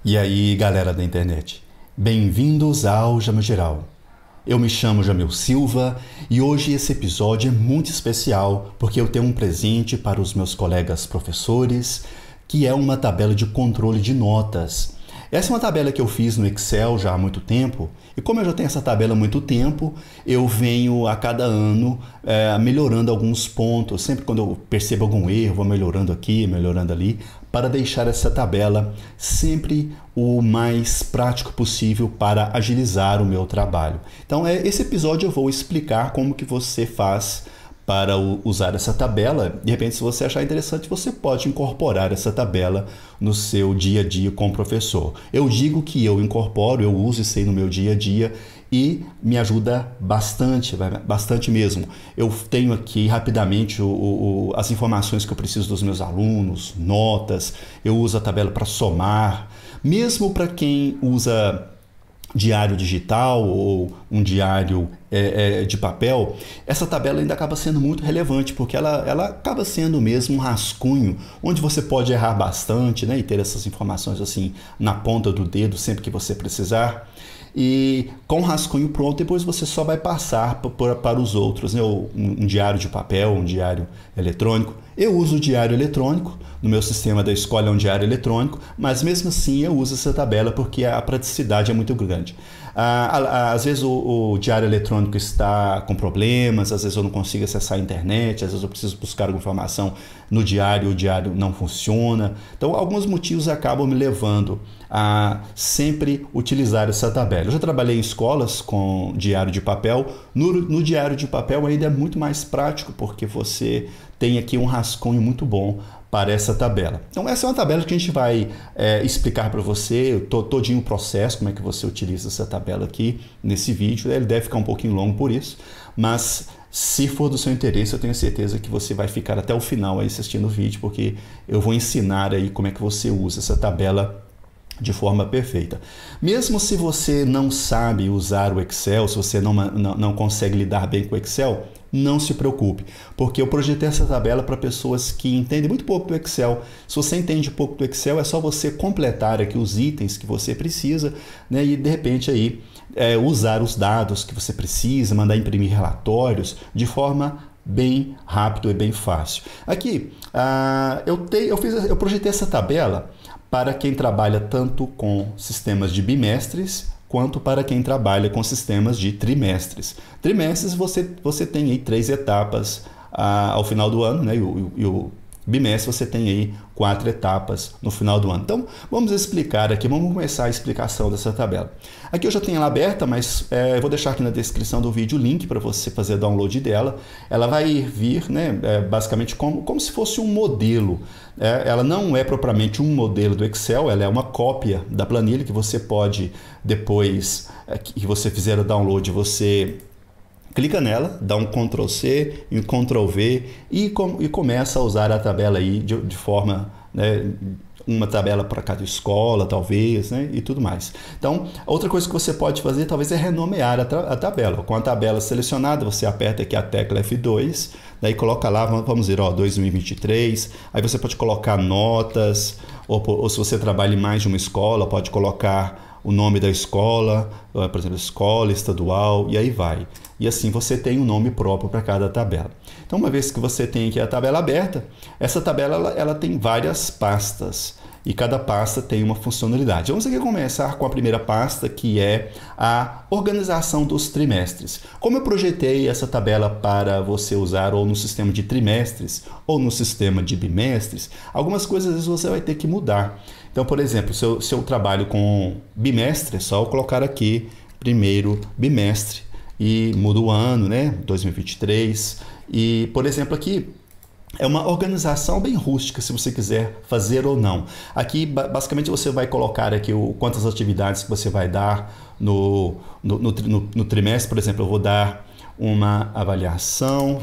E aí, galera da internet, bem-vindos ao Jama Geral. Eu me chamo Jamil Silva e hoje esse episódio é muito especial porque eu tenho um presente para os meus colegas professores, que é uma tabela de controle de notas. Essa é uma tabela que eu fiz no Excel já há muito tempo, e como eu já tenho essa tabela há muito tempo, eu venho a cada ano melhorando alguns pontos. Sempre quando eu percebo algum erro, vou melhorando aqui, melhorando ali, para deixar essa tabela sempre o mais prático possível para agilizar o meu trabalho. Então, esse episódio eu vou explicar como que você faz para usar essa tabela. De repente, se você achar interessante, você pode incorporar essa tabela no seu dia a dia com o professor. Eu digo que eu incorporo, eu uso isso aí no meu dia a dia e me ajuda bastante, bastante mesmo. Eu tenho aqui rapidamente as informações que eu preciso dos meus alunos, notas, eu uso a tabela para somar. Mesmo para quem usa diário digital ou um diário de papel, essa tabela ainda acaba sendo muito relevante, porque ela acaba sendo mesmo um rascunho, onde você pode errar bastante, né, e ter essas informações assim na ponta do dedo sempre que você precisar. E com o rascunho pronto, depois você só vai passar para os outros, né? Um diário de papel, um diário eletrônico. Eu uso o diário eletrônico, no meu sistema da escola é um diário eletrônico, mas mesmo assim eu uso essa tabela porque a praticidade é muito grande. Às vezes o diário eletrônico está com problemas, às vezes eu não consigo acessar a internet, às vezes eu preciso buscar alguma informação no diário, o diário não funciona. Então, alguns motivos acabam me levando a sempre utilizar essa tabela. Eu já trabalhei em escolas com diário de papel. No diário de papel ainda é muito mais prático, porque você tem aqui um rascunho muito bom para essa tabela. Então, essa é uma tabela que a gente vai explicar para você todinho o processo, como é que você utiliza essa tabela aqui nesse vídeo. Ele deve ficar um pouquinho longo por isso, mas se for do seu interesse, eu tenho certeza que você vai ficar até o final aí assistindo o vídeo, porque eu vou ensinar aí como é que você usa essa tabela de forma perfeita. Mesmo se você não sabe usar o Excel, se você não consegue lidar bem com o Excel, não se preocupe, porque eu projetei essa tabela para pessoas que entendem muito pouco do Excel. Se você entende pouco do Excel, é só você completar aqui os itens que você precisa, né, e de repente aí usar os dados que você precisa, mandar imprimir relatórios de forma bem rápido e bem fácil. Aqui, eu projetei essa tabela para quem trabalha tanto com sistemas de bimestres quanto para quem trabalha com sistemas de trimestres. Trimestres você tem aí 3 etapas ao final do ano, né? E o bimestre você tem aí 4 etapas no final do ano. Então, vamos explicar aqui, vamos começar a explicação dessa tabela. Aqui eu já tenho ela aberta, mas eu vou deixar aqui na descrição do vídeo o link para você fazer download dela. Ela vai vir, né, basicamente como se fosse um modelo. Ela não é propriamente um modelo do Excel, ela é uma cópia da planilha que você pode, depois que você fizer o download, você clica nela, dá um Ctrl C e um Ctrl V e começa a usar a tabela aí de forma, né, uma tabela para cada escola, talvez, né, e tudo mais. Então, outra coisa que você pode fazer, talvez, é renomear a tabela. Com a tabela selecionada, você aperta aqui a tecla F2, daí coloca lá, vamos dizer, ó, 2023, aí você pode colocar notas, ou se você trabalha em mais de uma escola, pode colocar o nome da escola, por exemplo, escola estadual, e aí vai. E assim você tem um nome próprio para cada tabela. Então, uma vez que você tem aqui a tabela aberta, essa tabela ela tem várias pastas e cada pasta tem uma funcionalidade. Vamos aqui começar com a primeira pasta, que é a organização dos trimestres. Como eu projetei essa tabela para você usar ou no sistema de trimestres ou no sistema de bimestres, algumas coisas às vezes você vai ter que mudar. Então, por exemplo, se eu trabalho com bimestre, é só eu colocar aqui primeiro bimestre e muda o ano, né, 2023. E, por exemplo, aqui é uma organização bem rústica, se você quiser fazer ou não. Aqui, basicamente, você vai colocar aqui quantas atividades que você vai dar no trimestre. Por exemplo, eu vou dar uma avaliação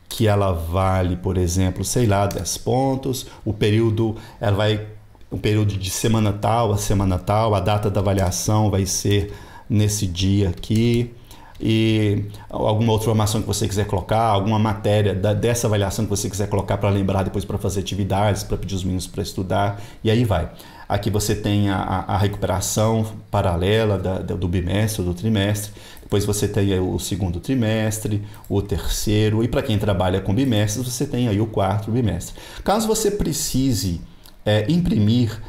que ela vale, por exemplo, sei lá, 10 pontos. O período, ela vai um período de semana tal a semana tal. A data da avaliação vai ser nesse dia aqui. e alguma outra informação que você quiser colocar, alguma matéria dessa avaliação que você quiser colocar para lembrar depois para fazer atividades, para pedir os meninos para estudar, e aí vai. Aqui você tem a recuperação paralela do bimestre ou do trimestre, depois você tem aí o segundo trimestre, o terceiro, e para quem trabalha com bimestres, você tem aí o quarto bimestre. Caso você precise imprimir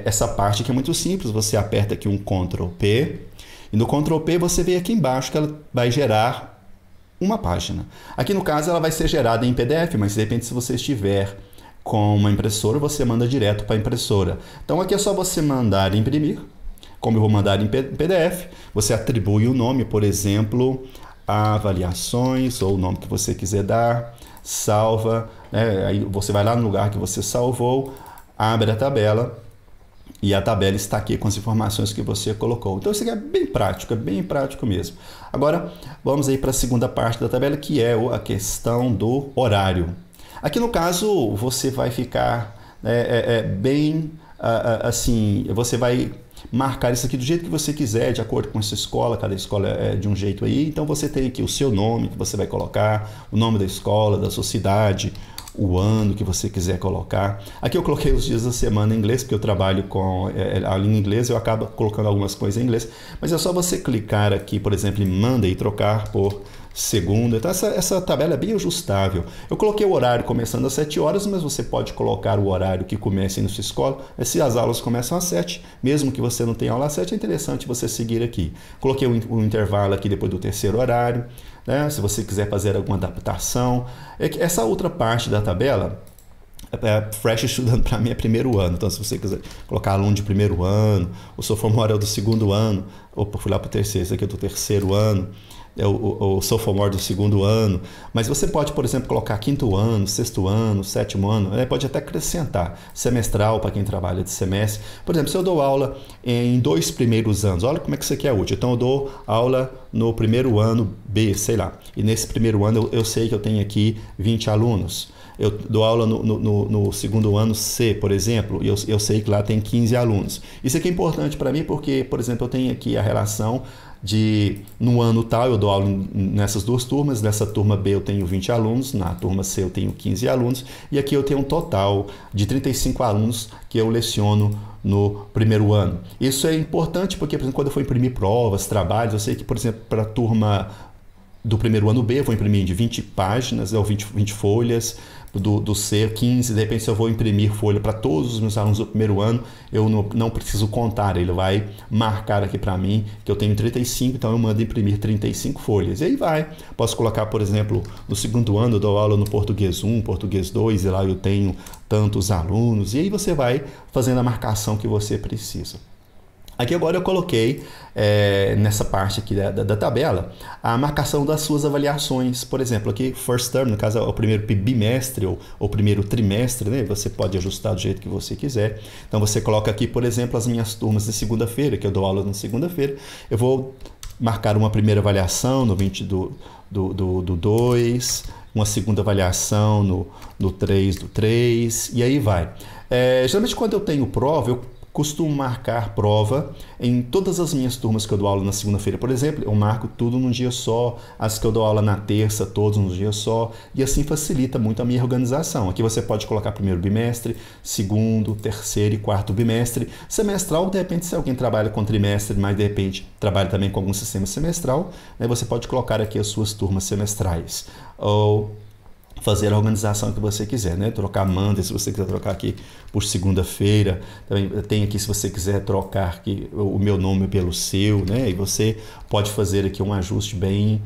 essa parte que é muito simples, você aperta aqui um Ctrl P, e no Ctrl P você vê aqui embaixo que ela vai gerar uma página. Aqui no caso ela vai ser gerada em PDF, mas de repente se você estiver com uma impressora, você manda direto para a impressora. Então aqui é só você mandar imprimir, como eu vou mandar em PDF, você atribui o nome, por exemplo, avaliações, ou o nome que você quiser dar, salva, né? Aí você vai lá no lugar que você salvou, abre a tabela, e a tabela está aqui com as informações que você colocou. Então isso aqui é bem prático mesmo. Agora vamos aí para a segunda parte da tabela, que é a questão do horário. Aqui no caso você vai ficar bem assim, você vai marcar isso aqui do jeito que você quiser, de acordo com a sua escola, cada escola é de um jeito aí. Então você tem aqui o seu nome que você vai colocar, o nome da escola, da sua cidade, o ano que você quiser colocar. Aqui eu coloquei os dias da semana em inglês, porque eu trabalho com a língua inglesa, eu acabo colocando algumas coisas em inglês, mas é só você clicar aqui, por exemplo, em manda e trocar por segunda. Então essa tabela é bem ajustável. Eu coloquei o horário começando às 7 horas, mas você pode colocar o horário que comece na sua escola. Se as aulas começam às 7, mesmo que você não tenha aula às 7, é interessante você seguir aqui. Coloquei o intervalo aqui depois do terceiro horário, né? Se você quiser fazer alguma adaptação. Essa outra parte da tabela, Fresh estudando para mim é primeiro ano, então se você quiser colocar aluno de primeiro ano, o sophomore é o do segundo ano, opa, fui lá para o terceiro, esse aqui é do terceiro ano, é o sophomore do segundo ano, mas você pode, por exemplo, colocar quinto ano, sexto ano, sétimo ano, pode até acrescentar, semestral para quem trabalha de semestre. Por exemplo, se eu dou aula em 2 primeiros anos, olha como é que isso aqui é útil, então eu dou aula no primeiro ano B, sei lá, e nesse primeiro ano eu sei que eu tenho aqui 20 alunos. Eu dou aula no segundo ano C, por exemplo, e eu sei que lá tem 15 alunos. Isso aqui é importante para mim porque, por exemplo, eu tenho aqui a relação de, no ano tal, eu dou aula nessas 2 turmas, nessa turma B eu tenho 20 alunos, na turma C eu tenho 15 alunos, e aqui eu tenho um total de 35 alunos que eu leciono no primeiro ano. Isso é importante porque, por exemplo, quando eu for imprimir provas, trabalhos, eu sei que, por exemplo, para a turma do primeiro ano B, eu vou imprimir de 20 páginas, ou 20 folhas, do C, 15, de repente se eu vou imprimir folha para todos os meus alunos do primeiro ano, eu não preciso contar, ele vai marcar aqui para mim que eu tenho 35, então eu mando imprimir 35 folhas, e aí vai. Posso colocar, por exemplo, no segundo ano eu dou aula no português 1, português 2, e lá eu tenho tantos alunos, e aí você vai fazendo a marcação que você precisa. Aqui agora eu coloquei nessa parte aqui da tabela a marcação das suas avaliações. Por exemplo, aqui first term, no caso é o primeiro bimestre ou primeiro trimestre, né? Você pode ajustar do jeito que você quiser. Então você coloca aqui, por exemplo, as minhas turmas de segunda-feira, que eu dou aula na segunda-feira. Eu vou marcar uma primeira avaliação no 20 do 2, uma segunda avaliação no 3 do 3, e aí vai. Geralmente quando eu tenho prova, eu costumo marcar prova em todas as minhas turmas que eu dou aula na segunda-feira, por exemplo, eu marco tudo num dia só, as que eu dou aula na terça, todos num dia só, e assim facilita muito a minha organização. Aqui você pode colocar primeiro bimestre, segundo, terceiro e quarto bimestre, semestral, de repente se alguém trabalha com trimestre, mas de repente trabalha também com algum sistema semestral, né, você pode colocar aqui as suas turmas semestrais, ou fazer a organização que você quiser, né? Trocar manda, se você quiser trocar aqui por segunda-feira, também tem aqui se você quiser trocar aqui o meu nome pelo seu, né? E você pode fazer aqui um ajuste bem,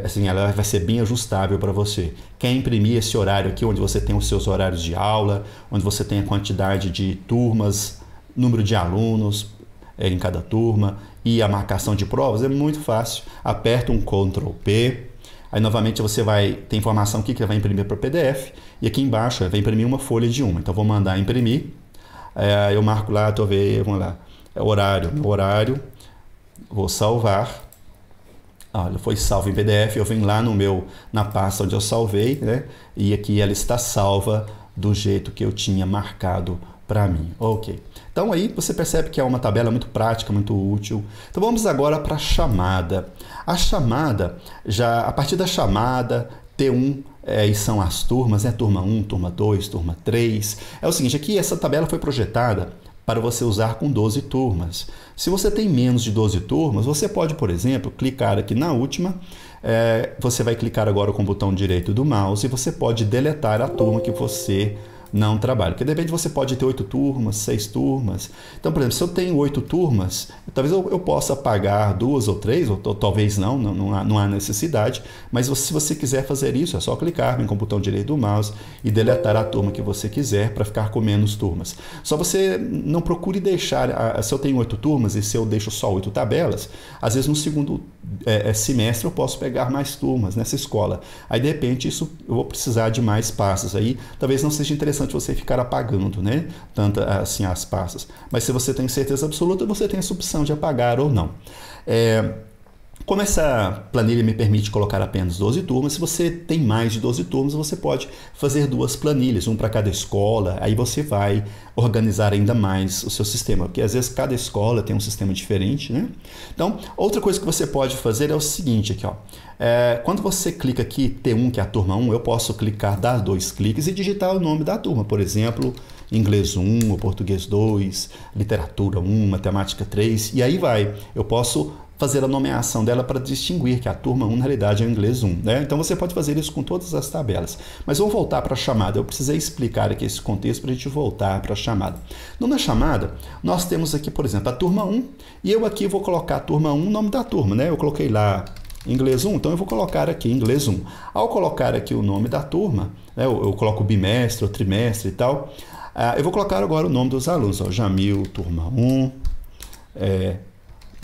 assim, ela vai ser bem ajustável para você. Quer imprimir esse horário aqui, onde você tem os seus horários de aula, onde você tem a quantidade de turmas, número de alunos em cada turma e a marcação de provas, é muito fácil. Aperta um Ctrl P. Aí novamente você vai ter informação aqui que vai imprimir para o PDF, e aqui embaixo vai imprimir uma folha de uma. Então vou mandar imprimir, eu marco lá, vamos lá, horário, vou salvar. Olha, foi salvo em PDF, eu venho lá na pasta onde eu salvei, né? E aqui ela está salva do jeito que eu tinha marcado para mim. Ok. Então aí você percebe que é uma tabela muito prática, muito útil. Então vamos agora para a chamada. A chamada, já a partir da chamada, T1 e são as turmas, né? Turma 1, turma 2, turma 3. É o seguinte, aqui essa tabela foi projetada para você usar com 12 turmas. Se você tem menos de 12 turmas, você pode, por exemplo, clicar aqui na última, você vai clicar agora com o botão direito do mouse e você pode deletar a turma que você não trabalha. Porque de repente você pode ter 8 turmas, 6 turmas. Então, por exemplo, se eu tenho 8 turmas, talvez eu possa pagar 2 ou 3, ou talvez não há necessidade. Mas se você quiser fazer isso, é só clicar com o botão direito do mouse e deletar a turma que você quiser para ficar com menos turmas. Só você não procure deixar, se eu tenho 8 turmas e se eu deixo só 8 tabelas, às vezes no segundo semestre eu posso pegar mais turmas nessa escola. Aí, de repente, eu vou precisar de mais pastas. Aí, talvez não seja interessante você ficar apagando, né? Tanto assim as pastas. Mas se você tem certeza absoluta, você tem essa opção de apagar ou não. Como essa planilha me permite colocar apenas 12 turmas, se você tem mais de 12 turmas, você pode fazer 2 planilhas, uma para cada escola, aí você vai organizar ainda mais o seu sistema, porque às vezes cada escola tem um sistema diferente, né? Então, outra coisa que você pode fazer é o seguinte aqui, ó. Quando você clica aqui, T1, que é a turma 1, eu posso clicar, dar 2 cliques e digitar o nome da turma, por exemplo, Inglês 1, ou Português 2, Literatura 1, Matemática 3, e aí eu posso fazer a nomeação dela para distinguir que a turma 1 na realidade é o Inglês 1, né? Então você pode fazer isso com todas as tabelas. Mas vamos voltar para a chamada. Eu precisei explicar aqui esse contexto para a gente voltar para a chamada. Na chamada, nós temos aqui, por exemplo, a turma 1, e eu aqui vou colocar a turma 1, o nome da turma, né? Eu coloquei lá Inglês 1, então eu vou colocar aqui Inglês 1. Ao colocar aqui o nome da turma, né, eu coloco o bimestre, o trimestre e tal, eu vou colocar agora o nome dos alunos, ó, Jamil, turma 1,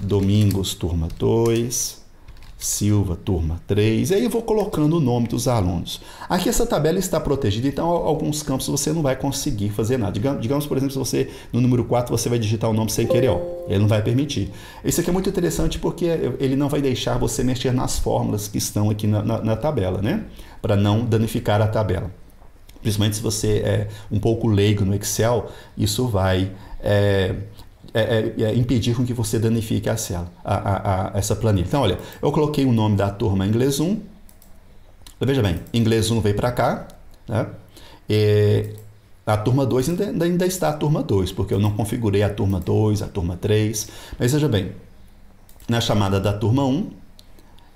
Domingos, turma 2, Silva, turma 3, e aí eu vou colocando o nome dos alunos. Aqui essa tabela está protegida, então alguns campos você não vai conseguir fazer nada. Digamos, por exemplo, se você, no número 4, você vai digitar o nome sem querer, ó, ele não vai permitir. Isso aqui é muito interessante porque ele não vai deixar você mexer nas fórmulas que estão aqui na tabela, né? Para não danificar a tabela. Principalmente se você é um pouco leigo no Excel, isso vai impedir com que você danifique essa planilha. Então, olha, eu coloquei o nome da turma Inglês 1. Veja bem, Inglês 1 veio para cá, né? A turma 2 ainda está a turma 2, porque eu não configurei a turma 2, a turma 3. Mas veja bem, na chamada da turma 1,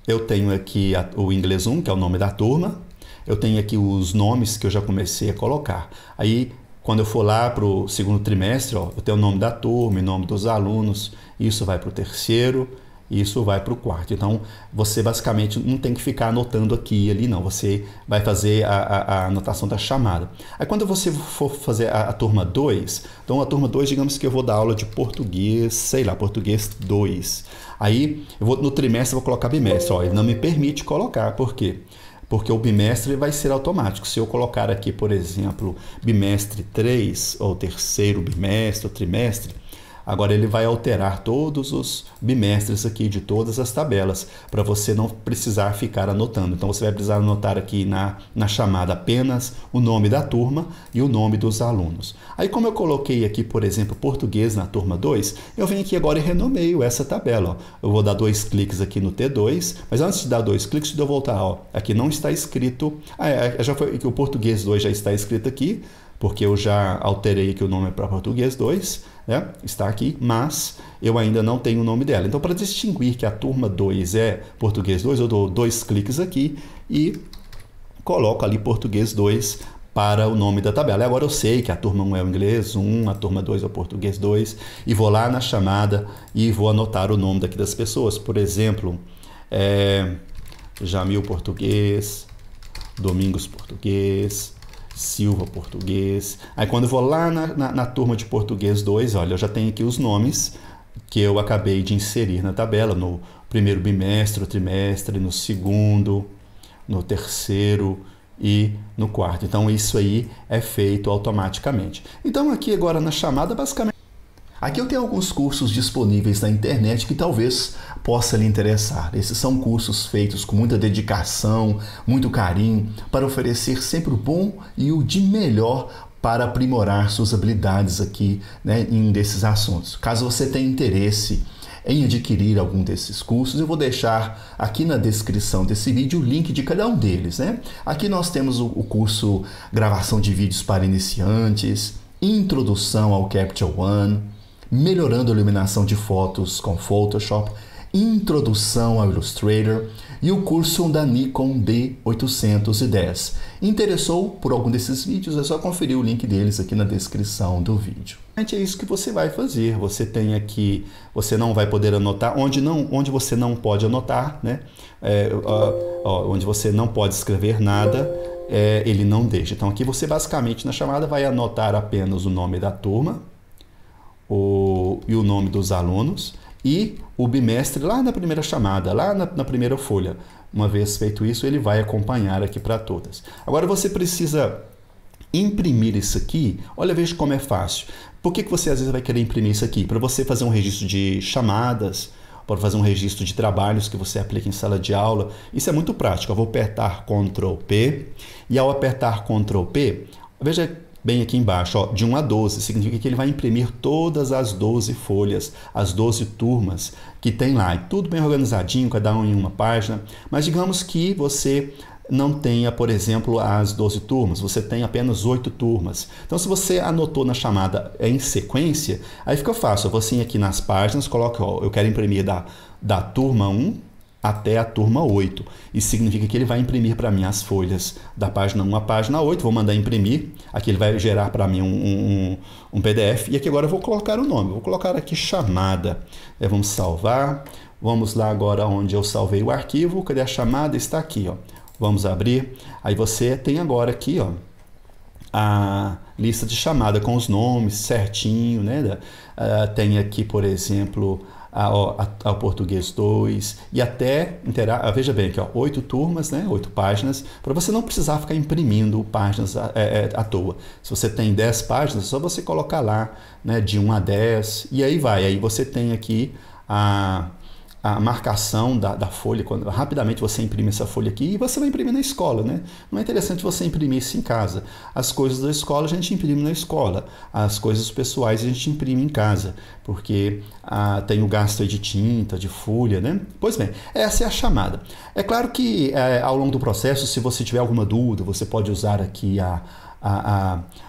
eu tenho aqui o Inglês 1, que é o nome da turma. Eu tenho aqui os nomes que eu já comecei a colocar. Aí, quando eu for lá para o segundo trimestre, ó, eu tenho o nome da turma, o nome dos alunos, isso vai para o terceiro, isso vai para o quarto. Então, você basicamente não tem que ficar anotando aqui e ali, não. Você vai fazer a anotação da chamada. Aí, quando você for fazer a turma 2, então a turma 2, digamos que eu vou dar aula de português, sei lá, português 2. Aí, no trimestre, eu vou colocar bimestre. Ó, ele não me permite colocar, por quê? Porque o bimestre vai ser automático. Se eu colocar aqui, por exemplo, bimestre 3, ou terceiro bimestre, ou trimestre, agora ele vai alterar todos os bimestres aqui de todas as tabelas, para você não precisar ficar anotando. Então você vai precisar anotar aqui na chamada apenas o nome da turma e o nome dos alunos. Aí, como eu coloquei aqui, por exemplo, português na turma 2, eu venho aqui agora e renomeio essa tabela. Ó. Eu vou dar 2 cliques aqui no T2, mas antes de dar 2 cliques, deixa eu voltar. Ó, aqui não está escrito, já foi que o português 2 já está escrito aqui, porque eu já alterei aqui o nome para português 2, né? Está aqui, mas eu ainda não tenho o nome dela. Então, para distinguir que a turma 2 é português 2, eu dou 2 cliques aqui e coloco ali português 2 para o nome da tabela. E agora eu sei que a turma 1 é o inglês 1, a turma 2 é o português 2, e vou lá na chamada e vou anotar o nome daqui das pessoas. Por exemplo, Jamil português, Domingos português, Silva português. Aí quando eu vou lá na turma de português 2, olha, eu já tenho aqui os nomes que eu acabei de inserir na tabela, no primeiro bimestre, no trimestre, no segundo, no terceiro e no quarto. Então isso aí é feito automaticamente. Então aqui agora na chamada, basicamente, aqui eu tenho alguns cursos disponíveis na internet que talvez possa lhe interessar. Esses são cursos feitos com muita dedicação, muito carinho, para oferecer sempre o bom e o de melhor para aprimorar suas habilidades aqui, né, em desses assuntos. Caso você tenha interesse em adquirir algum desses cursos, eu vou deixar aqui na descrição desse vídeo o link de cada um deles, né? Aqui nós temos o curso Gravação de Vídeos para Iniciantes, Introdução ao Capture One, Melhorando a Iluminação de Fotos com Photoshop, Introdução ao Illustrator e o curso da Nikon D810. Interessou por algum desses vídeos? É só conferir o link deles aqui na descrição do vídeo. É isso que você vai fazer. Você tem aqui, você não vai poder anotar, onde você não pode anotar, né? Onde você não pode escrever nada, ele não deixa. Então aqui você basicamente na chamada vai anotar apenas o nome da turma e o nome dos alunos e o bimestre lá na primeira chamada, lá na primeira folha. Uma vez feito isso, ele vai acompanhar aqui para todas. Agora você precisa imprimir isso aqui. Olha, veja como é fácil. Por que você às vezes vai querer imprimir isso aqui? Para você fazer um registro de chamadas, para fazer um registro de trabalhos que você aplica em sala de aula. Isso é muito prático. Eu vou apertar Ctrl P e ao apertar Ctrl P, veja bem aqui embaixo, ó, de 1 a 12, significa que ele vai imprimir todas as 12 folhas, as 12 turmas que tem lá. E tudo bem organizadinho, cada um em uma página. Mas digamos que você não tenha, por exemplo, as 12 turmas, você tem apenas 8 turmas. Então, se você anotou na chamada em sequência, aí fica fácil. Você ir aqui nas páginas, coloca, ó, eu quero imprimir da turma 1 até a turma 8. Isso significa que ele vai imprimir para mim as folhas da página 1 à página 8. Vou mandar imprimir. Aqui ele vai gerar para mim um PDF. E aqui agora eu vou colocar o nome. Vou colocar aqui chamada. Vamos salvar. Vamos lá agora onde eu salvei o arquivo. Cadê a chamada? Está aqui, ó. Vamos abrir. Aí você tem agora aqui, ó, a lista de chamada com os nomes certinho, né? Tem aqui, por exemplo, ao português 2 e até, veja bem aqui, ó, 8 turmas, né? 8 páginas, para você não precisar ficar imprimindo páginas à toa. Se você tem 10 páginas, é só você colocar lá, né, de 1 a 10 e aí vai. Aí você tem aqui a marcação da folha, quando rapidamente você imprime essa folha aqui e você vai imprimir na escola, né? Não é interessante você imprimir isso em casa. As coisas da escola a gente imprime na escola, as coisas pessoais a gente imprime em casa, porque tem o gasto aí de tinta, de folha, né? Pois bem, essa é a chamada. É claro que ao longo do processo, se você tiver alguma dúvida, você pode usar aqui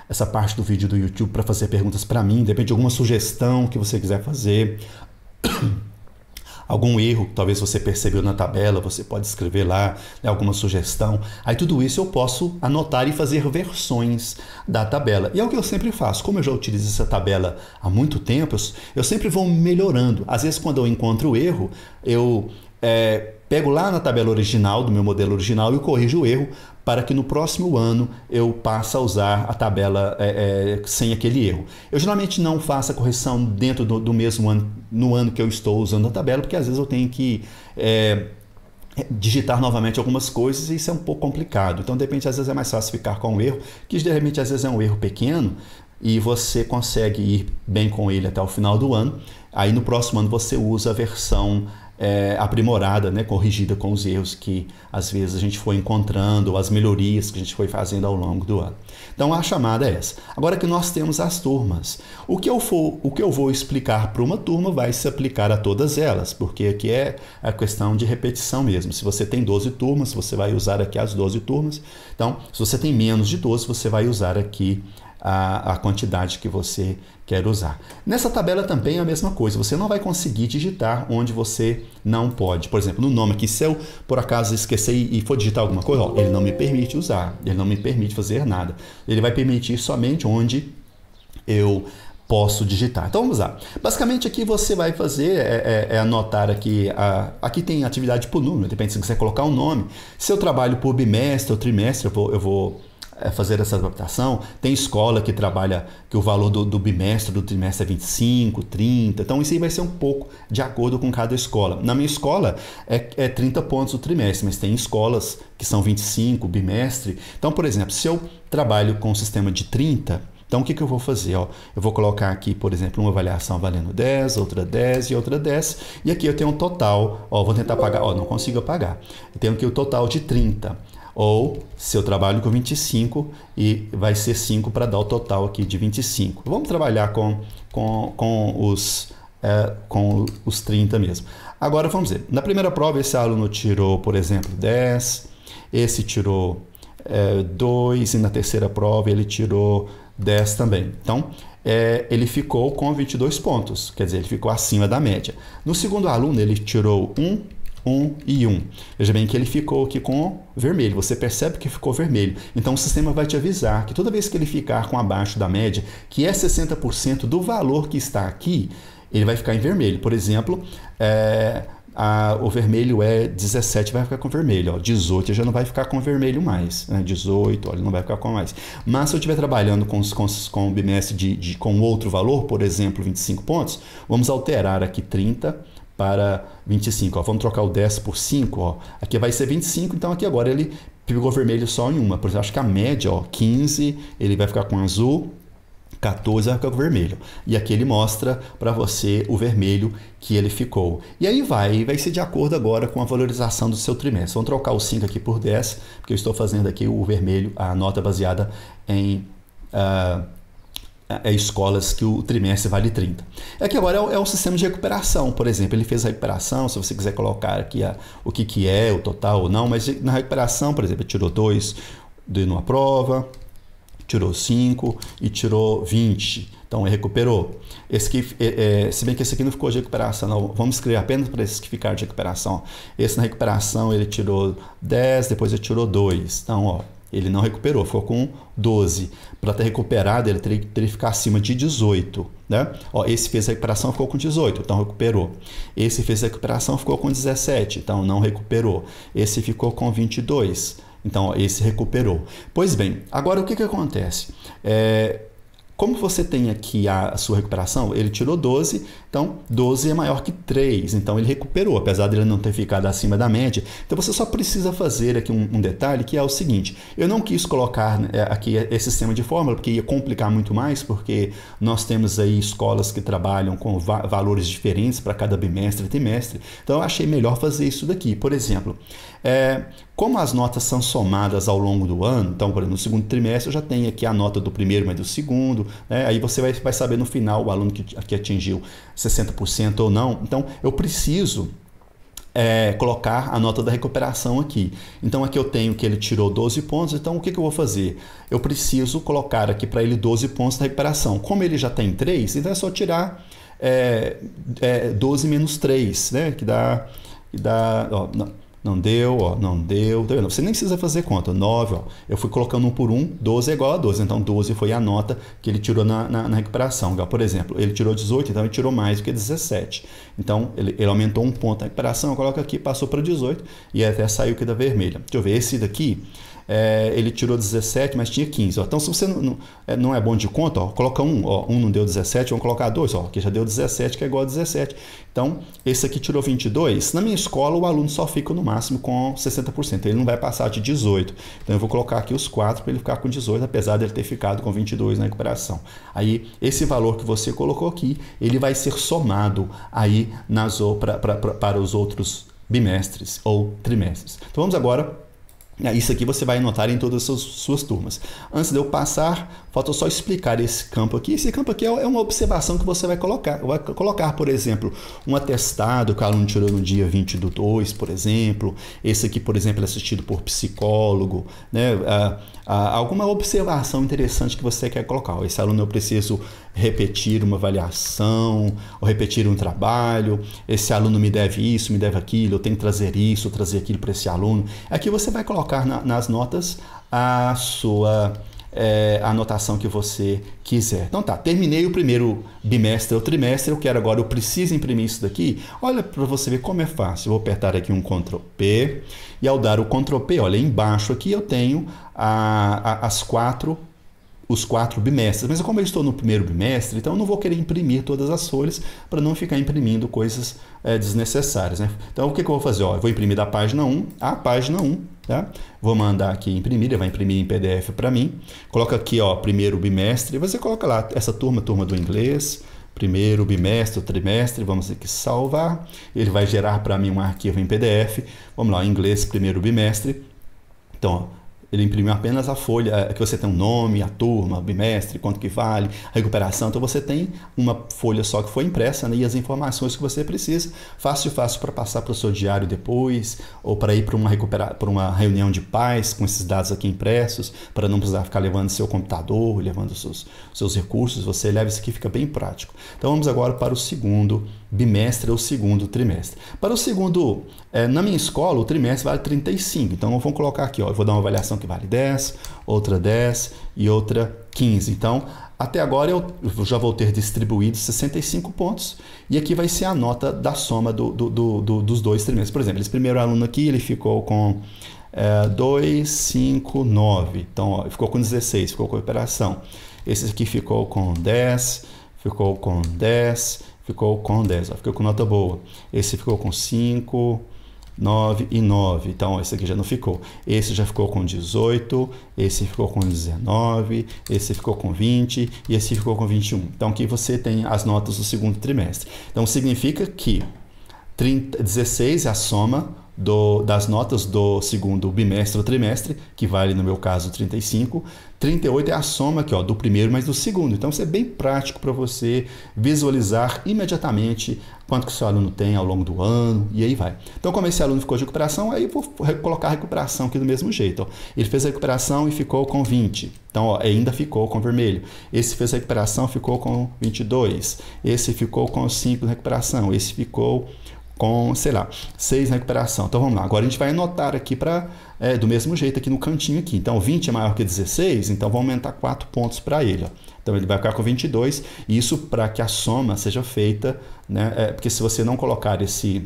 essa parte do vídeo do YouTube para fazer perguntas para mim, depende de alguma sugestão que você quiser fazer. Algum erro que talvez você percebeu na tabela, você pode escrever lá, né, alguma sugestão. Aí tudo isso eu posso anotar e fazer versões da tabela. E é o que eu sempre faço. Como eu já utilizo essa tabela há muito tempo, eu sempre vou melhorando. Às vezes quando eu encontro o erro, eu pego lá na tabela original, do meu modelo original, e corrijo o erro para que no próximo ano eu passe a usar a tabela sem aquele erro. Eu geralmente não faço a correção dentro do mesmo ano, no ano que eu estou usando a tabela, porque às vezes eu tenho que digitar novamente algumas coisas e isso é um pouco complicado. Então, de repente, às vezes é mais fácil ficar com um erro, que de repente às vezes é um erro pequeno, e você consegue ir bem com ele até o final do ano. Aí no próximo ano você usa a versão aprimorada, né, corrigida com os erros que às vezes a gente foi encontrando, ou as melhorias que a gente foi fazendo ao longo do ano. Então a chamada é essa. Agora que nós temos as turmas, o que eu vou explicar para uma turma vai se aplicar a todas elas, porque aqui é a questão de repetição mesmo. Se você tem 12 turmas, você vai usar aqui as 12 turmas. Então, se você tem menos de 12, você vai usar aqui a quantidade que você quer usar. Nessa tabela também é a mesma coisa, você não vai conseguir digitar onde você não pode. Por exemplo, no nome aqui, se eu por acaso esquecer e for digitar alguma coisa, ó, ele não me permite usar, ele não me permite fazer nada. Ele vai permitir somente onde eu posso digitar. Então vamos lá. Basicamente aqui você vai fazer anotar aqui, aqui tem atividade por número, depende se você colocar um nome. Se eu trabalho por bimestre ou trimestre, eu vou fazer essa adaptação. Tem escola que trabalha que o valor do bimestre, do trimestre é 25, 30. Então isso aí vai ser um pouco de acordo com cada escola. Na minha escola é 30 pontos o trimestre, mas tem escolas que são 25 bimestre. Então, por exemplo, se eu trabalho com um sistema de 30, então o que eu vou fazer? Ó, eu vou colocar aqui, por exemplo, uma avaliação valendo 10, outra 10 e outra 10. E aqui eu tenho um total, ó, vou tentar pagar, ó, não consigo apagar. Eu tenho aqui o total de 30. Ou se eu trabalho com 25 e vai ser 5 para dar o total aqui de 25. Vamos trabalhar com os 30 mesmo. Agora vamos ver. Na primeira prova esse aluno tirou, por exemplo, 10. Esse tirou 2 e na terceira prova ele tirou 10 também. Então, ele ficou com 22 pontos, quer dizer, ele ficou acima da média. No segundo aluno, ele tirou 1 e 1. Veja bem que ele ficou aqui com vermelho, você percebe que ficou vermelho. Então, o sistema vai te avisar que toda vez que ele ficar com abaixo da média, que é 60% do valor que está aqui, ele vai ficar em vermelho. Por exemplo, o vermelho é 17, vai ficar com vermelho. Ó, 18 já não vai ficar com vermelho mais. Né? 18, olha, não vai ficar com mais. Mas se eu estiver trabalhando com o bimestre com outro valor, por exemplo, 25 pontos, vamos alterar aqui 30 para 25. Ó. Vamos trocar o 10 por 5. Ó. Aqui vai ser 25, então aqui agora ele pegou vermelho só em uma. Por exemplo, acho que a média, ó, 15, ele vai ficar com azul. 14 vai ficar com vermelho. E aqui ele mostra para você o vermelho que ele ficou. E aí vai ser de acordo agora com a valorização do seu trimestre. Vamos trocar o 5 aqui por 10, porque eu estou fazendo aqui o vermelho, a nota baseada em escolas que o trimestre vale 30. Aqui agora é o sistema de recuperação. Por exemplo, ele fez a recuperação, se você quiser colocar aqui o que é, o total ou não, mas na recuperação, por exemplo, ele tirou 2 numa prova, tirou 5 e tirou 20. Então, ele recuperou. Esse aqui, se bem que esse aqui não ficou de recuperação, não. Vamos escrever apenas para esses que ficaram de recuperação. Esse na recuperação ele tirou 10, depois ele tirou 2. Então, ó, ele não recuperou, ficou com 12. Para ter recuperado, ele teria que ficar acima de 18. Né? Ó, esse fez a recuperação, ficou com 18, então recuperou. Esse fez a recuperação, ficou com 17, então não recuperou. Esse ficou com 22. Então, esse recuperou. Pois bem, agora o que acontece? Como você tem aqui a sua recuperação, ele tirou 12, então 12 é maior que 3, então ele recuperou, apesar de ele não ter ficado acima da média. Então você só precisa fazer aqui um detalhe, que é o seguinte: eu não quis colocar aqui esse sistema de fórmula, porque ia complicar muito mais, porque nós temos aí escolas que trabalham com valores diferentes para cada bimestre e trimestre, então eu achei melhor fazer isso daqui. Por exemplo, como as notas são somadas ao longo do ano, então, por exemplo, no segundo trimestre eu já tenho aqui a nota do primeiro mais do segundo, né? Aí você vai saber no final o aluno que atingiu 60% ou não. Então, eu preciso colocar a nota da recuperação aqui. Então, aqui eu tenho que ele tirou 12 pontos, então o que eu vou fazer? Eu preciso colocar aqui para ele 12 pontos da recuperação. Como ele já tem 3, então é só tirar 12 menos 3, né? Que dá ó, não deu, ó, não deu, tá vendo? Você nem precisa fazer conta. 9, ó, eu fui colocando um por um, 12 é igual a 12, então 12 foi a nota que ele tirou na recuperação. Por exemplo, ele tirou 18, então ele tirou mais do que 17. Então, ele aumentou um ponto na recuperação, eu coloco aqui, passou para 18 e até saiu aqui da vermelha. Deixa eu ver, esse daqui, ele tirou 17, mas tinha 15. Ó. Então, se você não é bom de conta, ó, coloca 1. Ó, 1 não deu 17, vamos colocar 2, ó, que já deu 17, que é igual a 17. Então, esse aqui tirou 22. Na minha escola, o aluno só fica no máximo com 60%. Ele não vai passar de 18. Então, eu vou colocar aqui os 4 para ele ficar com 18, apesar de ele ter ficado com 22 na recuperação. Aí, esse valor que você colocou aqui, ele vai ser somado aí para os outros bimestres ou trimestres. Então, vamos agora. Isso aqui você vai anotar em todas as suas turmas. Antes de eu passar, falta só explicar esse campo aqui. Esse campo aqui é uma observação que você vai colocar. Vai colocar, por exemplo, um atestado que o aluno tirou no dia 20/2, por exemplo. Esse aqui, por exemplo, é assistido por psicólogo. Né? Alguma observação interessante que você quer colocar. Esse aluno eu preciso repetir uma avaliação, ou repetir um trabalho. Esse aluno me deve isso, me deve aquilo, eu tenho que trazer isso, trazer aquilo para esse aluno. Aqui você vai colocar nas notas a sua anotação que você quiser. Então tá, terminei o primeiro bimestre ou trimestre, eu preciso imprimir isso daqui. Olha para você ver como é fácil. Eu vou apertar aqui um Ctrl P e ao dar o Ctrl P, olha, embaixo aqui eu tenho os 4 bimestres, mas como eu estou no primeiro bimestre, então eu não vou querer imprimir todas as folhas para não ficar imprimindo coisas desnecessárias, né? Então o que eu vou fazer? Ó, eu vou imprimir da página 1 a página 1, tá? Vou mandar aqui imprimir, ele vai imprimir em PDF para mim. Coloca aqui, ó, primeiro bimestre, você coloca lá essa turma do inglês, primeiro bimestre, trimestre, vamos aqui salvar, ele vai gerar para mim um arquivo em PDF. Vamos lá, inglês primeiro bimestre. Então, ó, ele imprimiu apenas a folha, que você tem um nome, a turma, o bimestre, quanto que vale, a recuperação. Então você tem uma folha só que foi impressa, né, e as informações que você precisa. Fácil para passar para o seu diário depois, ou para ir para uma reunião de pais com esses dados aqui impressos, para não precisar ficar levando seu computador, levando seus recursos. Você leva isso aqui, fica bem prático. Então vamos agora para o segundo bimestre ou segundo trimestre. Para o segundo, na minha escola, o trimestre vale 35. Então vamos colocar aqui, ó, eu vou dar uma avaliação que vale 10, outra 10 e outra 15. Então, até agora eu já vou ter distribuído 65 pontos e aqui vai ser a nota da soma dos dois trimestres. Por exemplo, esse primeiro aluno aqui, ele ficou com 2, 5, 9. Então, ó, ficou com 16, ficou com recuperação. Esse aqui ficou com 10, ficou com 10, ficou com 10, ó, ficou com nota boa. Esse ficou com 5, 9 e 9, então esse aqui já não ficou. Esse já ficou com 18, esse ficou com 19, esse ficou com 20 e esse ficou com 21. Então aqui você tem as notas do segundo trimestre. Então significa que 16 é a soma das notas do segundo bimestre ou trimestre, que vale no meu caso 35. 38 é a soma aqui, ó, do primeiro mais do segundo. Então isso é bem prático para você visualizar imediatamente quanto que o seu aluno tem ao longo do ano e aí vai. Então como esse aluno ficou de recuperação, aí eu vou colocar a recuperação aqui do mesmo jeito. Ó. Ele fez a recuperação e ficou com 20. Então ó, ainda ficou com vermelho. Esse fez a recuperação, ficou com 22. Esse ficou com 5 na recuperação. Esse ficou com, sei lá, 6 na recuperação. Então vamos lá, agora a gente vai anotar aqui do mesmo jeito aqui no cantinho aqui. Então 20 é maior que 16, então vamos aumentar 4 pontos para ele. Ó. Então ele vai ficar com 22, e isso para que a soma seja feita, né? Porque se você não colocar esse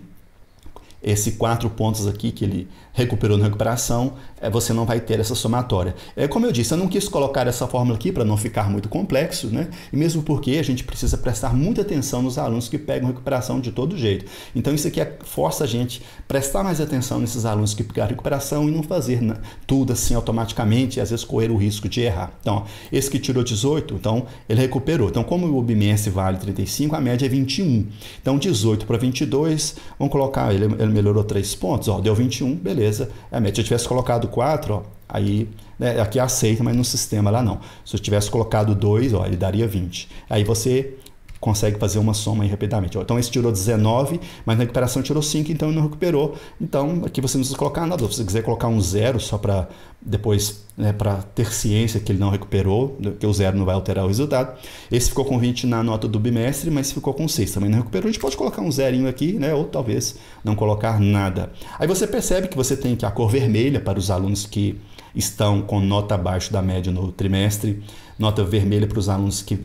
4 pontos aqui que ele recuperou na recuperação, você não vai ter essa somatória. Como eu disse, eu não quis colocar essa fórmula aqui para não ficar muito complexo, né? E mesmo porque a gente precisa prestar muita atenção nos alunos que pegam recuperação de todo jeito. Então isso aqui força a gente prestar mais atenção nesses alunos que pegaram recuperação e não fazer tudo assim automaticamente e às vezes correr o risco de errar. Então, esse que tirou 18, então ele recuperou. Então, como o bimestre vale 35, a média é 21. Então, 18 para 22, vamos colocar, ele melhorou 3 pontos, ó, deu 21, beleza. A média, se eu tivesse colocado 4, ó, aí, né, aqui aceita, mas no sistema lá não. Se eu tivesse colocado 2, ó, ele daria 20. Aí você consegue fazer uma soma aí rapidamente. Ó. Então esse tirou 19, mas na recuperação tirou 5, então ele não recuperou. Então aqui você não precisa colocar nada. Se você quiser colocar um 0 só para depois, né, para ter ciência que ele não recuperou, que o 0 não vai alterar o resultado. Esse ficou com 20 na nota do bimestre, mas ficou com 6, também não recuperou. A gente pode colocar um zerinho aqui, né, ou talvez não colocar nada. Aí você percebe que você tem que a cor vermelha para os alunos que estão com nota abaixo da média no trimestre, nota vermelha para os alunos que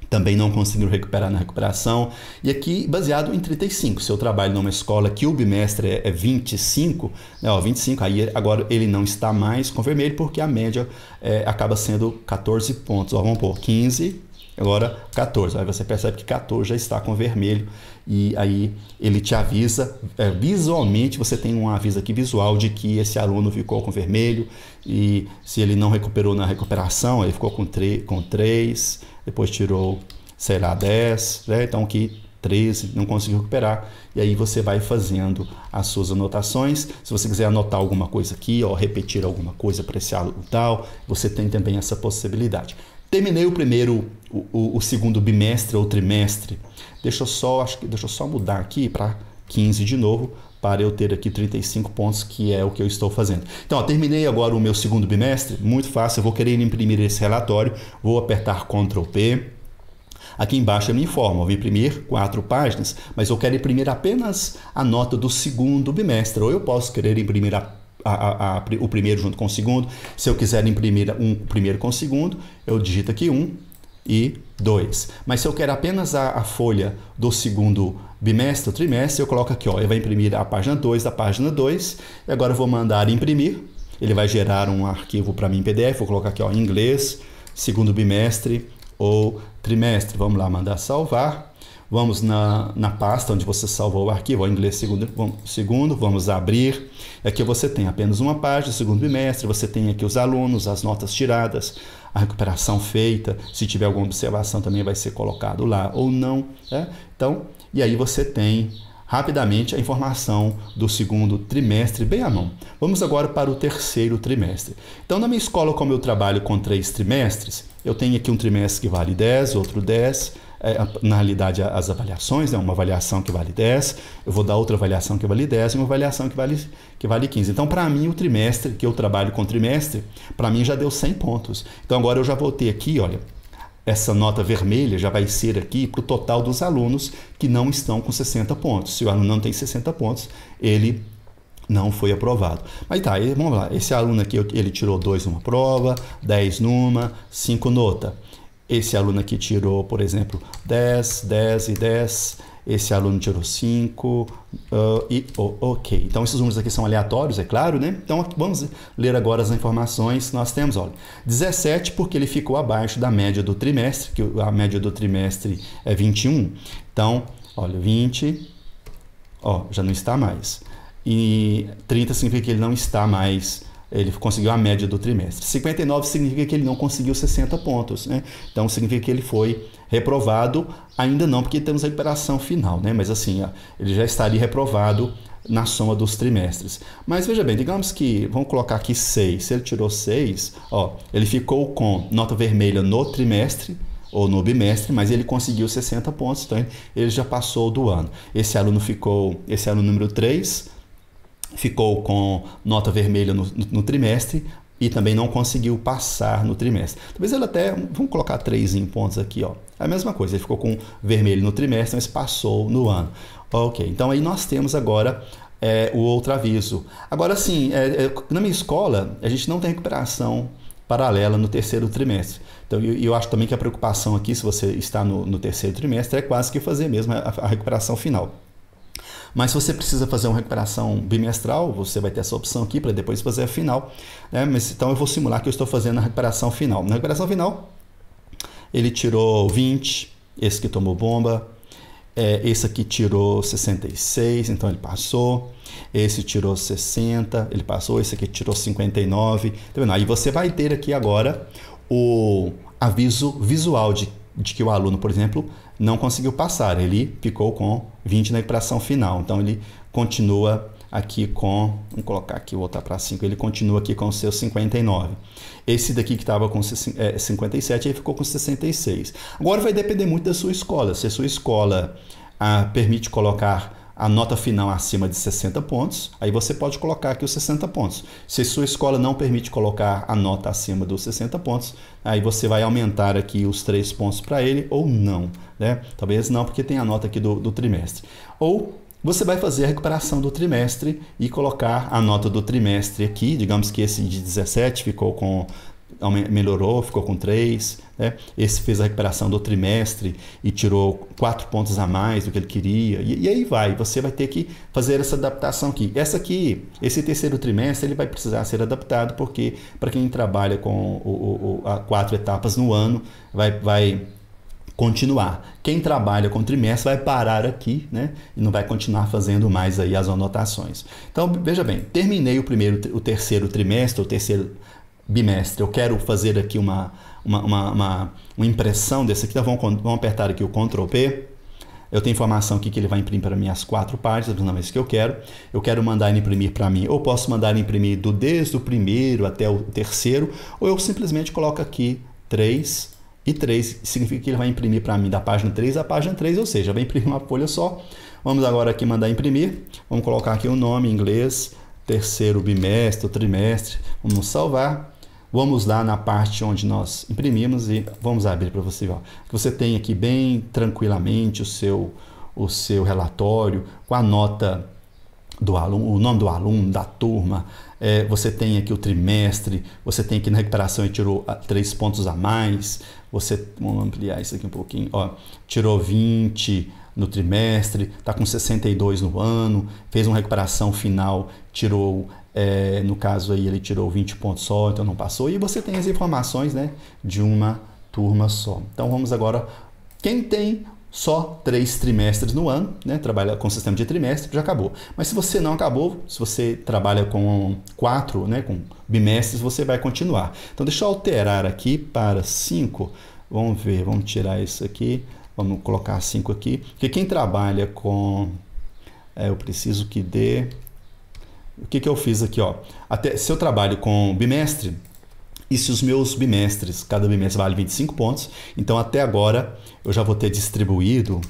também não conseguiram recuperar na recuperação. E aqui, baseado em 35. Se eu trabalho numa escola que o bimestre é 25, né, ó, 25, aí agora ele não está mais com vermelho, porque a média acaba sendo 14 pontos. Ó, vamos pôr 15, agora 14. Aí você percebe que 14 já está com vermelho. E aí ele te avisa, visualmente você tem um aviso aqui visual de que esse aluno ficou com vermelho. E se ele não recuperou na recuperação, ele ficou com 3, depois tirou, sei lá, 10, né? Então aqui 13, não conseguiu recuperar. E aí você vai fazendo as suas anotações. Se você quiser anotar alguma coisa aqui, ou repetir alguma coisa para esse aluno tal, você tem também essa possibilidade. Terminei o segundo bimestre ou trimestre. Deixa eu só mudar aqui para 15 de novo, para eu ter aqui 35 pontos, que é o que eu estou fazendo. Então, ó, terminei agora o meu segundo bimestre, muito fácil, eu vou querer imprimir esse relatório, vou apertar Ctrl P. Aqui embaixo eu me informo, eu vou imprimir 4 páginas, mas eu quero imprimir apenas a nota do segundo bimestre, ou eu posso querer imprimir o primeiro junto com o segundo. Se eu quiser imprimir o primeiro com o segundo, eu digito aqui 1 e 2. Mas se eu quero apenas a folha do segundo bimestre ou trimestre, eu coloco aqui, ó, ele vai imprimir a página 2 da página 2, e agora eu vou mandar imprimir, ele vai gerar um arquivo para mim em PDF, vou colocar aqui, ó, em inglês, segundo bimestre ou trimestre, vamos lá, mandar salvar, vamos na pasta onde você salvou o arquivo, ó, em inglês segundo, vamos abrir, aqui você tem apenas uma página, segundo bimestre, você tem aqui os alunos, as notas tiradas, a recuperação feita, se tiver alguma observação também vai ser colocado lá ou não, né? Então, e aí você tem rapidamente a informação do segundo trimestre bem à mão. Vamos agora para o terceiro trimestre. Então, na minha escola, como eu trabalho com 3 trimestres, eu tenho aqui um trimestre que vale 10, outro 10, na realidade as avaliações, né? Uma avaliação que vale 10, eu vou dar outra avaliação que vale 10 e uma avaliação que vale 15. Então, para mim, o trimestre, que eu trabalho com trimestre, para mim já deu 100 pontos. Então, agora eu já vou ter aqui, olha, essa nota vermelha já vai ser aqui para o total dos alunos que não estão com 60 pontos. Se o aluno não tem 60 pontos, ele não foi aprovado. Mas tá, vamos lá. Esse aluno aqui, ele tirou 2 numa prova, 10 numa, 5 nota. Esse aluno aqui tirou, por exemplo, 10, 10 e 10. Esse aluno tirou 5 ok. Então, esses números aqui são aleatórios, é claro, né? Então, vamos ler agora as informações que nós temos. Olha, 17 porque ele ficou abaixo da média do trimestre, que a média do trimestre é 21. Então, olha, 20, ó, já não está mais. E 30 significa que ele não está mais, ele conseguiu a média do trimestre. 59 significa que ele não conseguiu 60 pontos, né? Então, significa que ele foi reprovado, ainda não, porque temos a recuperação final, né? Mas assim, ó, ele já estaria reprovado na soma dos trimestres. Mas veja bem, digamos que, vamos colocar aqui 6, se ele tirou 6, ó, ele ficou com nota vermelha no trimestre, ou no bimestre, mas ele conseguiu 60 pontos, então ele já passou do ano. Esse aluno número 3, ficou com nota vermelha no trimestre, e também não conseguiu passar no trimestre. Talvez ele até, vamos colocar 3 em pontos aqui, ó. É a mesma coisa, ele ficou com vermelho no trimestre, mas passou no ano. Ok, então aí nós temos agora o outro aviso. Agora sim, na minha escola, a gente não tem recuperação paralela no terceiro trimestre. Então eu acho também que a preocupação aqui, se você está no terceiro trimestre, é quase que fazer mesmo a recuperação final. Mas se você precisa fazer uma recuperação bimestral, você vai ter essa opção aqui para depois fazer a final, né? Mas, então eu vou simular que eu estou fazendo a recuperação final. Na recuperação final, ele tirou 20, esse que tomou bomba, esse aqui tirou 66, então ele passou. Esse tirou 60, ele passou. Esse aqui tirou 59. Tá vendo? Aí você vai ter aqui agora o aviso visual de que o aluno, por exemplo, não conseguiu passar. Ele ficou com 20 na recuperação final. Então, ele continua aqui com... Vamos colocar aqui, voltar para 5. Ele continua aqui com os seus 59. Esse daqui que estava com 57, ele ficou com 66. Agora vai depender muito da sua escola. Se a sua escola permite colocar a nota final acima de 60 pontos, aí você pode colocar aqui os 60 pontos. Se sua escola não permite colocar a nota acima dos 60 pontos, aí você vai aumentar aqui os 3 pontos para ele ou não, né? Talvez não, porque tem a nota aqui do trimestre. Ou você vai fazer a recuperação do trimestre e colocar a nota do trimestre aqui. Digamos que esse de 17 melhorou, ficou com 3, né? Esse fez a recuperação do trimestre e tirou 4 pontos a mais do que ele queria, e aí você vai ter que fazer essa adaptação aqui. Esse terceiro trimestre, ele vai precisar ser adaptado, porque para quem trabalha com 4 etapas no ano, vai continuar. Quem trabalha com trimestre vai parar aqui, né? E não vai continuar fazendo mais aí as anotações. Então, veja bem, terminei o terceiro trimestre, o terceiro bimestre. Eu quero fazer aqui uma impressão desse aqui. Então, vamos apertar aqui o Ctrl P. Eu tenho informação aqui que ele vai imprimir para mim as 4 páginas, na vez que eu quero. Eu quero mandar ele imprimir para mim, ou posso mandar ele imprimir desde o primeiro até o terceiro, ou eu simplesmente coloco aqui 3 e 3, significa que ele vai imprimir para mim da página 3 à página 3, ou seja, vai imprimir uma folha só. Vamos agora aqui mandar imprimir. Vamos colocar aqui o nome em inglês, terceiro bimestre, trimestre. Vamos salvar. Vamos lá na parte onde nós imprimimos e vamos abrir para você ver. Que você tem aqui bem tranquilamente o seu relatório com a nota do aluno, o nome do aluno, da turma. Você tem aqui o trimestre, você tem aqui na recuperação e tirou 3 pontos a mais. Vamos ampliar isso aqui um pouquinho. Ó, tirou 20 no trimestre, está com 62 no ano, fez uma recuperação final, tirou... no caso aí ele tirou 20 pontos só, então não passou, e você tem as informações, né, de uma turma só. Então vamos agora, quem tem só 3 trimestres no ano, né, trabalha com sistema de trimestre, já acabou. Mas se você não acabou, se você trabalha com 4, né, com bimestres, você vai continuar. Então deixa eu alterar aqui para 5, vamos ver, vamos tirar isso aqui, vamos colocar 5 aqui, porque quem trabalha com eu preciso que dê... O que eu fiz aqui, ó? Se eu trabalho com bimestre, e se os meus bimestres, cada bimestre vale 25 pontos, então até agora eu já vou ter distribuído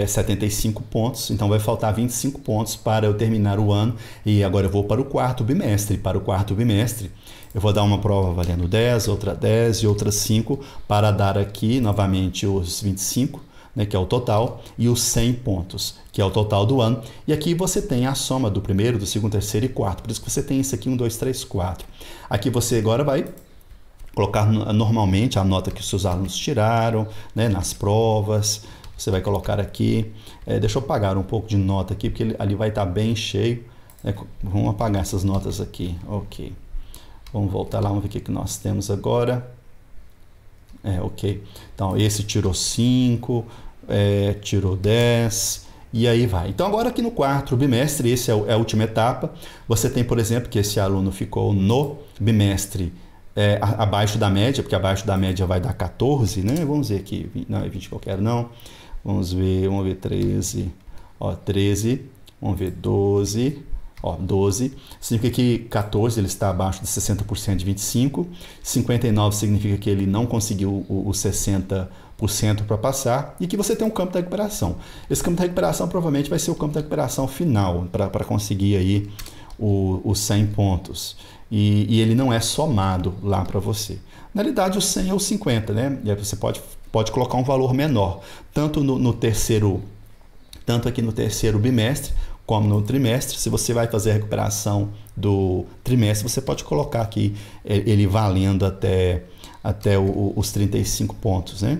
75 pontos, então vai faltar 25 pontos para eu terminar o ano, e agora eu vou para o quarto bimestre. Para o quarto bimestre, eu vou dar uma prova valendo 10, outra 10 e outra 5, para dar aqui novamente os 25, né, que é o total, e os 100 pontos, que é o total do ano. E aqui você tem a soma do primeiro, do segundo, terceiro e quarto. Por isso que você tem isso aqui, 1, 2, 3, 4. Aqui você agora vai colocar normalmente a nota que os seus alunos tiraram, né, nas provas. Você vai colocar aqui. Deixa eu apagar um pouco de nota aqui, porque ali vai estar bem cheio. Vamos apagar essas notas aqui. Ok. Vamos voltar lá, vamos ver o que nós temos agora. Ok. Então, esse tirou 5, tirou 10, e aí vai. Então, agora aqui no quarto bimestre, esse é a última etapa. Você tem, por exemplo, que esse aluno ficou no bimestre abaixo da média, porque abaixo da média vai dar 14, né? Vamos ver aqui, não é 20 qualquer, não. Vamos ver 13, ó, 13, vamos ver 12... Ó, 12 significa que 14 ele está abaixo de 60% de 25, 59 significa que ele não conseguiu os 60% para passar, e que você tem um campo de recuperação. Esse campo de recuperação provavelmente vai ser o campo de recuperação final para conseguir aí os 100 pontos. E ele não é somado lá para você. Na realidade, o 100 é o 50, né? E aí você pode colocar um valor menor, tanto aqui no terceiro bimestre, como no trimestre. Se você vai fazer a recuperação do trimestre, você pode colocar aqui ele valendo até os 35 pontos, né?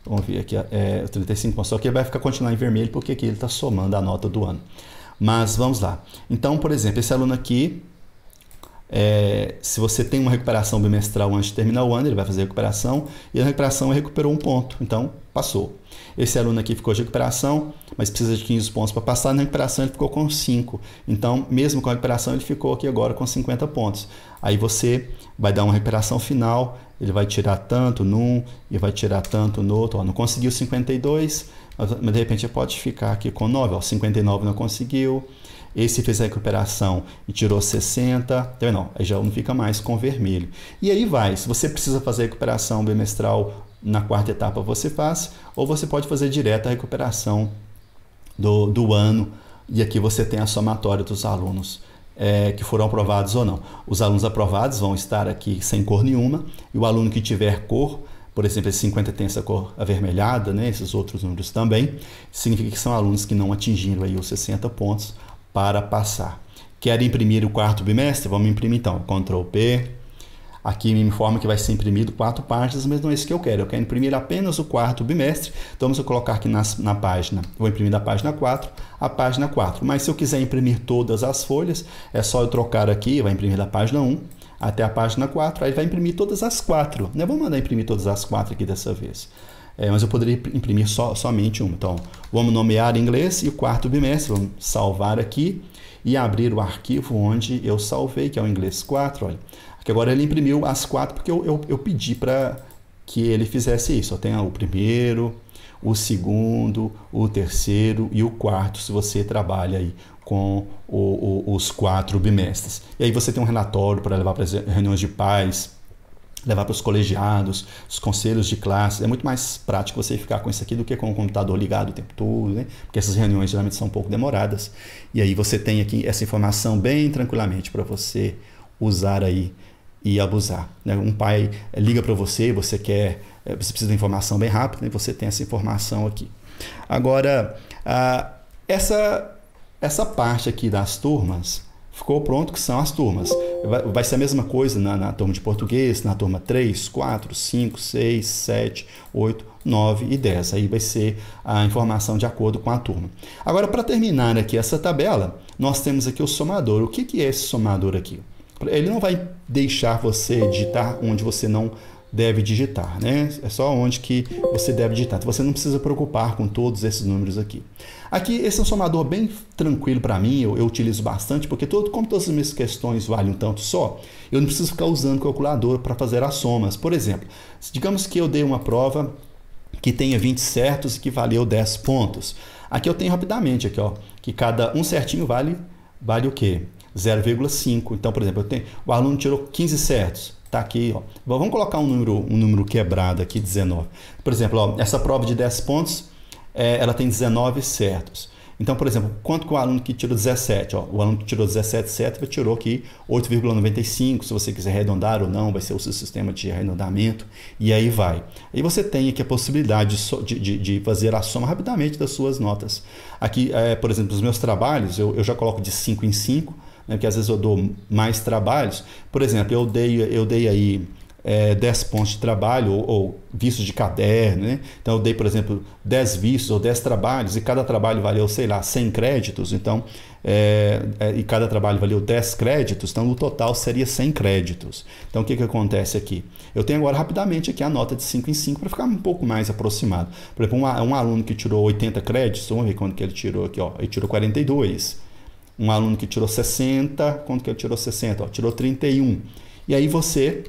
Vamos ver aqui, os 35 pontos. Só que ele vai continuar em vermelho, porque aqui ele está somando a nota do ano. Mas vamos lá. Então, por exemplo, esse aluno aqui, se você tem uma recuperação bimestral antes de terminar o ano, ele vai fazer a recuperação, e na recuperação ele recuperou 1 ponto, então passou. Esse aluno aqui ficou de recuperação, mas precisa de 15 pontos para passar. Na recuperação ele ficou com 5. Então, mesmo com a recuperação, ele ficou aqui agora com 50 pontos. Aí você vai dar uma recuperação final, ele vai tirar tanto num e vai tirar tanto no outro. Ó, não conseguiu 52, mas de repente ele pode ficar aqui com 9. Ó, 59 não conseguiu. Esse fez a recuperação e tirou 60. Então, não, aí já não fica mais com vermelho. E aí vai. Se você precisa fazer a recuperação bimestral na quarta etapa, você faz, ou você pode fazer direto a recuperação do ano, e aqui você tem a somatória dos alunos que foram aprovados ou não. Os alunos aprovados vão estar aqui sem cor nenhuma, e o aluno que tiver cor, por exemplo, esse 50 tem essa cor avermelhada, né? Esses outros números também, significa que são alunos que não atingiram aí os 60 pontos para passar. Quer imprimir o quarto bimestre? Vamos imprimir então, Ctrl P. Aqui me informa que vai ser imprimido 4 páginas, mas não é isso que eu quero. Eu quero imprimir apenas o quarto bimestre. Então, vamos colocar aqui na página. Vou imprimir da página 4 a página 4. Mas se eu quiser imprimir todas as folhas, é só eu trocar aqui, vai imprimir da página 1 até a página 4. Aí vai imprimir todas as 4. Né? Vou mandar imprimir todas as 4 aqui dessa vez. Mas eu poderia imprimir somente uma. Então, vamos nomear em inglês e o quarto bimestre. Vamos salvar aqui e abrir o arquivo onde eu salvei, que é o inglês 4. Olha. Aqui agora ele imprimiu as 4 porque eu pedi para que ele fizesse isso. Tem o primeiro, o segundo, o terceiro e o quarto, se você trabalha aí com os 4 bimestres. E aí você tem um relatório para levar para as reuniões de pais, levar para os colegiados, os conselhos de classe. É muito mais prático você ficar com isso aqui do que com o computador ligado o tempo todo, né? Porque essas reuniões geralmente são um pouco demoradas. E aí você tem aqui essa informação bem tranquilamente para você usar aí e abusar, né? Um pai liga para você, você precisa de informação bem rápida, e você tem essa informação aqui. Agora, essa parte aqui das turmas ficou pronto, que são as turmas. Vai ser a mesma coisa na turma de português, na turma 3, 4, 5, 6, 7, 8, 9 e 10. Aí vai ser a informação de acordo com a turma. Agora, para terminar aqui essa tabela, nós temos aqui o somador. O que é esse somador aqui? Ele não vai deixar você digitar onde você não deve digitar, né? É só onde que você deve digitar. Então, você não precisa preocupar com todos esses números aqui. Aqui, esse é um somador bem tranquilo para mim, eu utilizo bastante, porque como todas as minhas questões valem um tanto só, eu não preciso ficar usando calculadora para fazer as somas. Por exemplo, digamos que eu dei uma prova que tenha 20 certos e que valeu 10 pontos. Aqui eu tenho rapidamente, aqui, ó, que cada um certinho vale o quê? 0,5. Então, por exemplo, o aluno tirou 15 certos. Tá aqui, ó. Vamos colocar um número quebrado aqui, 19. Por exemplo, ó, essa prova de 10 pontos, ela tem 19 certos. Então, por exemplo, quanto que o aluno que tirou 17? Ó, o aluno que tirou 17 certos tirou aqui 8,95. Se você quiser arredondar ou não, vai ser o seu sistema de arredondamento. E aí vai. Aí você tem aqui a possibilidade de fazer a soma rapidamente das suas notas. Aqui, por exemplo, os meus trabalhos, eu já coloco de 5 em 5, né, porque às vezes eu dou mais trabalhos. Por exemplo, eu dei aí 10 pontos de trabalho ou vistos de caderno, né? Então eu dei, por exemplo, 10 vistos ou 10 trabalhos e cada trabalho valeu, sei lá, 100 créditos, então, e cada trabalho valeu 10 créditos, então no total seria 100 créditos. Então o que acontece aqui? Eu tenho agora rapidamente aqui a nota de 5 em 5 para ficar um pouco mais aproximado. Por exemplo, um aluno que tirou 80 créditos, vamos ver quanto que ele tirou aqui, ó, ele tirou 42. Um aluno que tirou 60, quanto que ele tirou 60? Ó, tirou 31. E aí você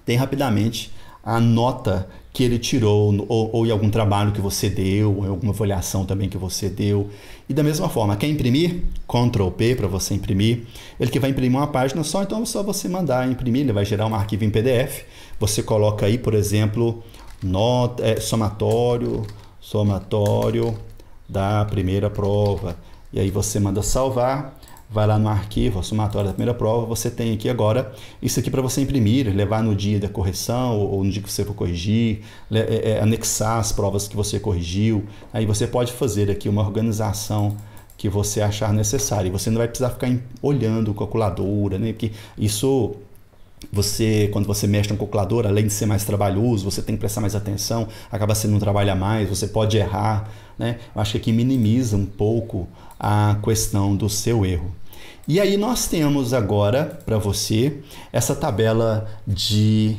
tem rapidamente a nota que ele tirou, ou em algum trabalho que você deu, ou em alguma avaliação também que você deu. E da mesma forma, quer imprimir? Ctrl P para você imprimir. Ele que vai imprimir uma página só, então é só você mandar imprimir, ele vai gerar um arquivo em PDF. Você coloca aí, por exemplo, somatório da primeira prova. E aí você manda salvar. Vai lá no arquivo, somatório da primeira prova, você tem aqui agora isso aqui para você imprimir, levar no dia da correção ou no dia que você for corrigir, anexar as provas que você corrigiu. Aí você pode fazer aqui uma organização que você achar necessária. E você não vai precisar ficar olhando calculadora, né? Porque isso, quando você mexe na calculadora, além de ser mais trabalhoso, você tem que prestar mais atenção, acaba sendo um trabalho a mais, você pode errar, né? Eu acho que aqui minimiza um pouco a questão do seu erro. E aí nós temos agora para você essa tabela de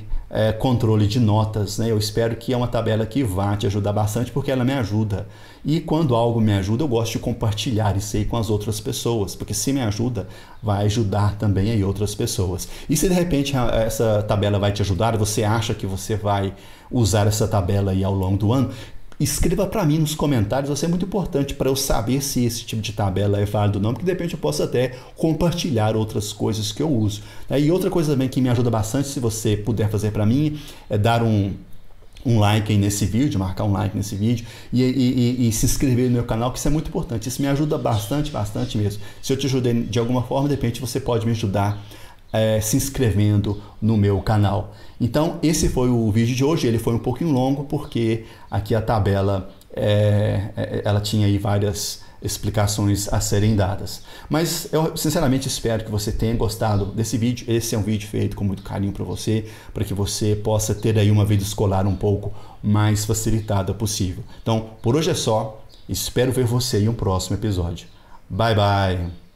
controle de notas, né? Eu espero que é uma tabela que vá te ajudar bastante, porque ela me ajuda. E quando algo me ajuda, eu gosto de compartilhar isso aí com as outras pessoas, porque se me ajuda, vai ajudar também aí outras pessoas. E se de repente essa tabela vai te ajudar, você acha que você vai usar essa tabela aí ao longo do ano, escreva para mim nos comentários, vai ser muito importante para eu saber se esse tipo de tabela é válido ou não, porque de repente eu posso até compartilhar outras coisas que eu uso. E outra coisa também que me ajuda bastante, se você puder fazer para mim, é dar um like aí nesse vídeo, marcar um like nesse vídeo e se inscrever no meu canal, que isso é muito importante. Isso me ajuda bastante, bastante mesmo. Se eu te ajudei de alguma forma, de repente você pode me ajudar se inscrevendo no meu canal. Então esse foi o vídeo de hoje. Ele foi um pouquinho longo porque aqui a tabela ela tinha aí várias explicações a serem dadas, mas eu sinceramente espero que você tenha gostado desse vídeo. Esse é um vídeo feito com muito carinho para que você possa ter aí uma vida escolar um pouco mais facilitada possível. Então por hoje é só, espero ver você em um próximo episódio. Bye bye.